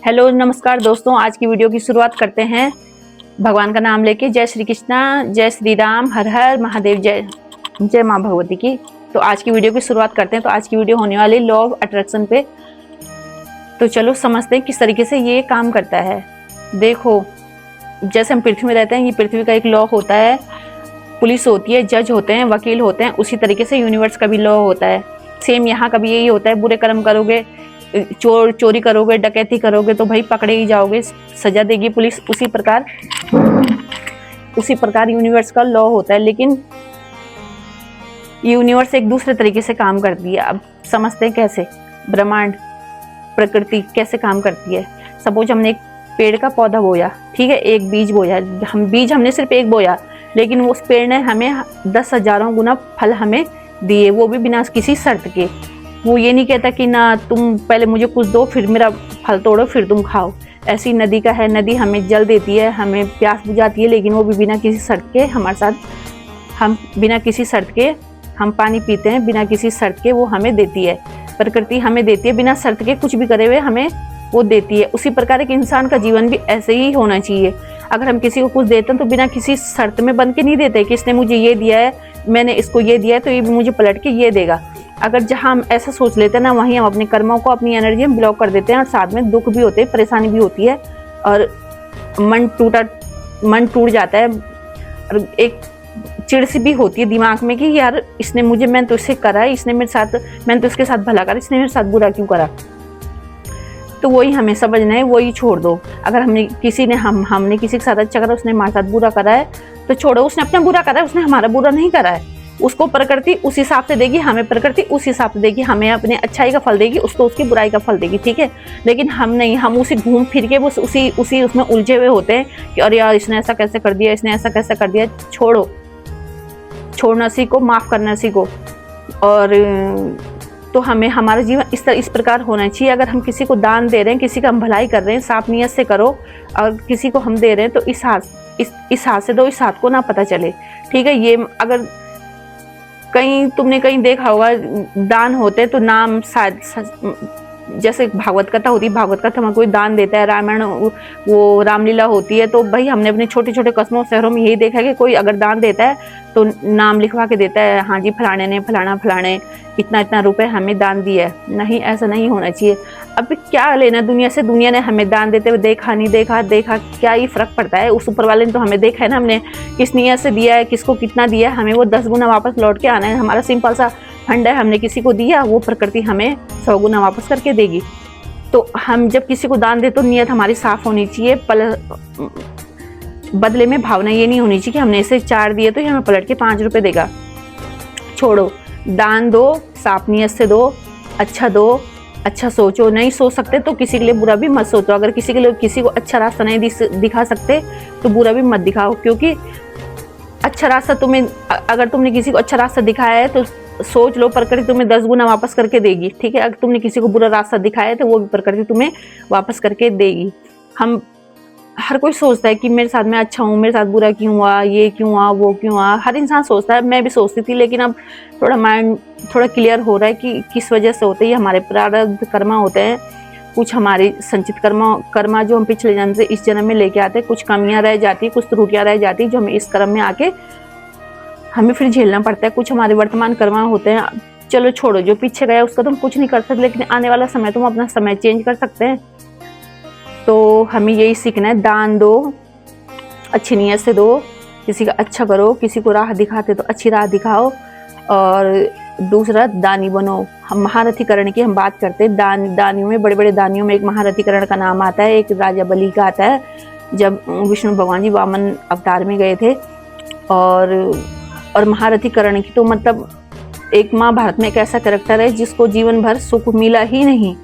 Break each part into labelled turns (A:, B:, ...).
A: Hello नमस्कार दोस्तों, आज की वीडियो की शुरुआत करते हैं भगवान का नाम लेके। जय श्री कृष्णा, जय श्री राम, हर हर महादेव, जय जय माँ भगवती की। तो आज की वीडियो की शुरुआत करते हैं। तो आज की वीडियो होने वाली लॉ ऑफ अट्रैक्शन पे। तो चलो समझते हैं किस तरीके से ये काम करता है। देखो, जैसे हम पृथ्वी में रहते हैं, ये पृथ्वी का एक लॉ होता है। पुलिस होती है, जज होते हैं, वकील होते हैं, उसी तरीके से यूनिवर्स का भी लॉ होता है। सेम यहाँ का भी यही होता है। बुरे कर्म करोगे, चोरी करोगे, डकैती करोगे तो भाई पकड़े ही जाओगे, सजा देगी पुलिस। उसी प्रकार यूनिवर्स का लॉ होता है। लेकिन यूनिवर्स एक दूसरे तरीके से काम करती है। अब समझते हैं कैसे। ब्रह्मांड, प्रकृति कैसे काम करती है। सपोज हमने एक पेड़ का पौधा बोया, ठीक है, एक बीज बोया। हमने सिर्फ एक बोया, लेकिन उस पेड़ ने हमें 10,000 गुना फल हमें दिए, वो भी बिना किसी शर्त के। वो ये नहीं कहता कि ना तुम पहले मुझे कुछ दो, फिर मेरा फल तोड़ो, फिर तुम खाओ। ऐसी नदी का है, नदी हमें जल देती है, हमें प्यास बुझाती है, लेकिन वो भी बिना किसी शर्त के हमारे साथ, हम बिना किसी शर्त के हम पानी पीते हैं, बिना किसी शर्त के वो हमें देती है। प्रकृति हमें देती है, बिना शर्त के कुछ भी करे हुए हमें वो देती है। उसी प्रकार एक इंसान का जीवन भी ऐसे ही होना चाहिए। अगर हम किसी को कुछ देते हैं तो बिना किसी शर्त में बन के नहीं देते कि इसने मुझे ये दिया है, मैंने इसको ये दिया है तो ये भी मुझे पलट के ये देगा। अगर जहाँ हम ऐसा सोच लेते हैं ना, वहीं हम अपने कर्मों को, अपनी एनर्जी हम ब्लॉक कर देते हैं, और साथ में दुख भी होते हैं, परेशानी भी होती है, और मन टूट जाता है। और एक चिड़ सी भी होती है दिमाग में कि यार इसने मुझे, मैं तो इससे करा है, इसने मेरे साथ, मैंने तो इसके साथ भला करा, इसने मेरे साथ बुरा क्यों करा। तो वही हमें समझना है, वही छोड़ दो। अगर हमने किसी के साथ अच्छा करा, उसने हमारे साथ बुरा करा है तो छोड़ो। उसने अपना बुरा करा है, उसने हमारा बुरा नहीं करा है। उसको प्रकृति उस हिसाब से देगी, हमें प्रकृति उस हिसाब से देगी। हमें अपने अच्छाई का फल देगी, उसको उसकी बुराई का फल देगी, ठीक है। लेकिन हम नहीं, हम उसी घूम फिर के उसी उसमें उलझे हुए होते हैं कि अरे यार इसने ऐसा कैसे कर दिया, इसने ऐसा कैसे कर दिया। छोड़ना सीखो, माफ करना सीखो। और तो हमें हमारा जीवन इस प्रकार होना चाहिए। अगर हम किसी को दान दे रहे हैं, किसी का हम भलाई कर रहे हैं, साफ नियत से करो। और किसी को हम दे रहे हैं तो इस हाथ से दो, इस हाथ को ना पता चले, ठीक है। ये अगर तुमने कहीं देखा होगा, दान होते तो नाम शायद, जैसे भागवत कथा होती है, भागवत कथा में कोई दान देता है, रामायण वो रामलीला होती है, तो भाई हमने अपने छोटे छोटे कस्बों शहरों में यही देखा है कि कोई अगर दान देता है तो नाम लिखवा के देता है, हाँ जी फलाने ने फलाने इतना इतना रुपए हमें दान दिया है। नहीं, ऐसा नहीं होना चाहिए। अब क्या लेना दुनिया से, दुनिया ने हमें दान देते हुए देखा नहीं देखा, क्या ही फर्क पड़ता है। उस ऊपर वाले ने तो हमें देखा है ना, हमने किस नियत से दिया है, किसको कितना दिया है, हमें वो 10 गुना वापस लौट के आना है। हमारा सिंपल सा फंड है, हमने किसी को दिया, वो प्रकृति हमें 100 गुना वापस करके देगी। तो हम जब किसी को दान दे तो नियत हमारी साफ होनी चाहिए। बदले में भावना ये नहीं होनी चाहिए कि हमने इसे 4 दिए तो ये हमें पलट के 5 रुपए देगा। छोड़ो, दान दो, साफ नियत से दो, अच्छा दो, अच्छा सोचो। नहीं सोच सकते तो किसी के लिए बुरा भी मत सोचो। अगर किसी को अच्छा रास्ता नहीं दिखा सकते तो बुरा भी मत दिखाओ, क्योंकि अच्छा रास्ता अगर तुमने किसी को अच्छा रास्ता दिखाया है तो सोच लो प्रकृति तुम्हें 10 गुना वापस करके देगी, ठीक है। अगर तुमने किसी को बुरा रास्ता दिखाया है तो वो भी प्रकृति तुम्हें वापस करके देगी। हर कोई सोचता है कि मेरे साथ मैं अच्छा हूँ, मेरे साथ बुरा क्यों हुआ, ये क्यों हुआ, वो क्यों हुआ। हर इंसान सोचता है, मैं भी सोचती थी, लेकिन अब थोड़ा माइंड थोड़ा क्लियर हो रहा है कि किस वजह से होते हैं। हमारे प्रारब्ध कर्मा होते हैं, कुछ हमारी संचित कर्मा जो हम पिछले जन्म से इस जन्म में लेके आते हैं। कुछ कमियां रह जाती, कुछ त्रुटियां रह जाती, जो हमें इस कर्म में आके हमें फिर झेलना पड़ता है। कुछ हमारे वर्तमान कर्मा होते हैं। चलो छोड़ो, जो पीछे गया उसका तुम कुछ नहीं कर सकते, लेकिन आने वाला समय तुम अपना समय चेंज कर सकते हैं। तो हमें यही सीखना है, दान दो, अच्छी नीयत से दो, किसी का अच्छा करो, किसी को राह दिखाते तो अच्छी राह दिखाओ। और दूसरा, दानी बनो। हम महारथीकरण की हम बात करते हैं। दानियों में, बड़े बड़े दानियों में एक महारथीकरण का नाम आता है। एक राजा बलि का आता है, जब विष्णु भगवान जी वामन अवतार में गए थे। और महारथीकरण की तो मतलब एक महाभारत में एक ऐसा कैरेक्टर है जिसको जीवन भर सुख मिला ही नहीं।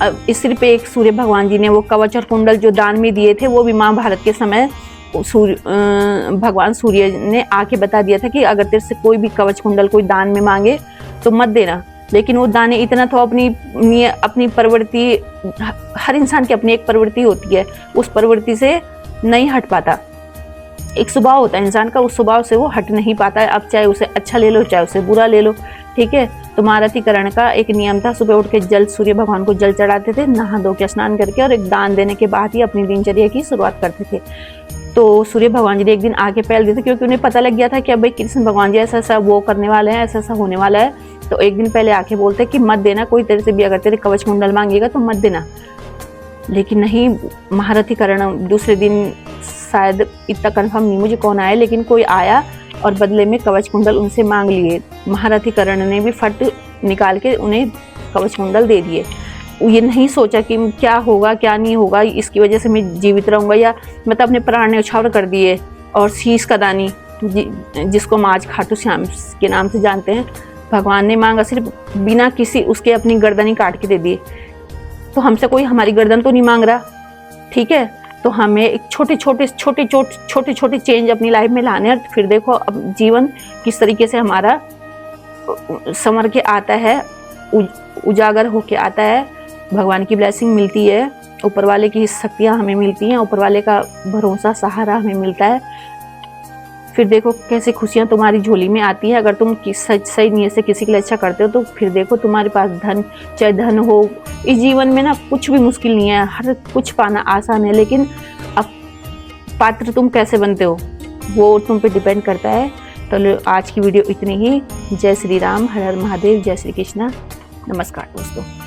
A: अब इस सिर्फ एक सूर्य भगवान जी ने वो कवच और कुंडल जो दान में दिए थे, वो भी महाभारत के समय भगवान सूर्य ने आके बता दिया था कि अगर तेरे से कोई भी कवच कुंडल कोई दान में मांगे तो मत देना। लेकिन वो दाने इतना तो अपनी प्रवृत्ति, हर इंसान की अपनी एक प्रवृत्ति होती है, उस प्रवृत्ति से नहीं हट पाता। एक स्वभाव होता है इंसान का, उस स्वभाव से वो हट नहीं पाता है। अब चाहे उसे अच्छा ले लो, चाहे उसे बुरा ले लो, ठीक है। तो महारथीकरण का एक नियम था, सुबह उठ के जल सूर्य भगवान को जल चढ़ाते थे, नहा धो के स्नान करके, और एक दान देने के बाद ही अपनी दिनचर्या की शुरुआत करते थे। तो सूर्य भगवान जी ने एक दिन आगे पहल दी थी, क्योंकि उन्हें पता लग गया था कि अब भाई कृष्ण भगवान जी ऐसा ऐसा वो करने वाले हैं, ऐसा ऐसा होने वाला है। तो एक दिन पहले आके बोलते कि मत देना, कोई तेरे से भी अगर तेरे कवच कुंडल मांगेगा तो मत देना। लेकिन नहीं, महारथीकरण दूसरे दिन, शायद इतना कंफर्म नहीं मुझे कौन आया, लेकिन कोई आया और बदले में कवच कुंडल उनसे मांग लिए। महारथीकरण ने भी फट निकाल के उन्हें कवच कुंडल दे दिए। ये नहीं सोचा कि क्या होगा क्या नहीं होगा, इसकी वजह से मैं जीवित रहूंगा, या मतलब अपने प्राण न्यौछावर कर दिए। और शीश का दानी, जिसको हम आज खाटू श्याम के नाम से जानते हैं, भगवान ने मांगा सिर्फ बिना किसी उसके अपनी गर्दन ही काट के दे दिए। तो हमसे कोई हमारी गर्दन तो नहीं मांग रहा, ठीक है। तो हमें एक छोटे छोटे चेंज अपनी लाइफ में लाने हैं। फिर देखो अब जीवन किस तरीके से हमारा संवर के आता है, उजागर होके आता है। भगवान की ब्लेसिंग मिलती है, ऊपर वाले की शक्तियाँ हमें मिलती हैं, ऊपर वाले का भरोसा सहारा हमें मिलता है। फिर देखो कैसी खुशियाँ तुम्हारी झोली में आती है। अगर तुम सही नीयत से किसी के लिए अच्छा करते हो तो फिर देखो तुम्हारे पास धन, चाहे धन हो। इस जीवन में ना कुछ भी मुश्किल नहीं है, हर कुछ पाना आसान है, लेकिन अब पात्र तुम कैसे बनते हो वो तुम पे डिपेंड करता है। तो आज की वीडियो इतनी ही। जय श्री राम, हर हर महादेव, जय श्री कृष्णा, नमस्कार दोस्तों।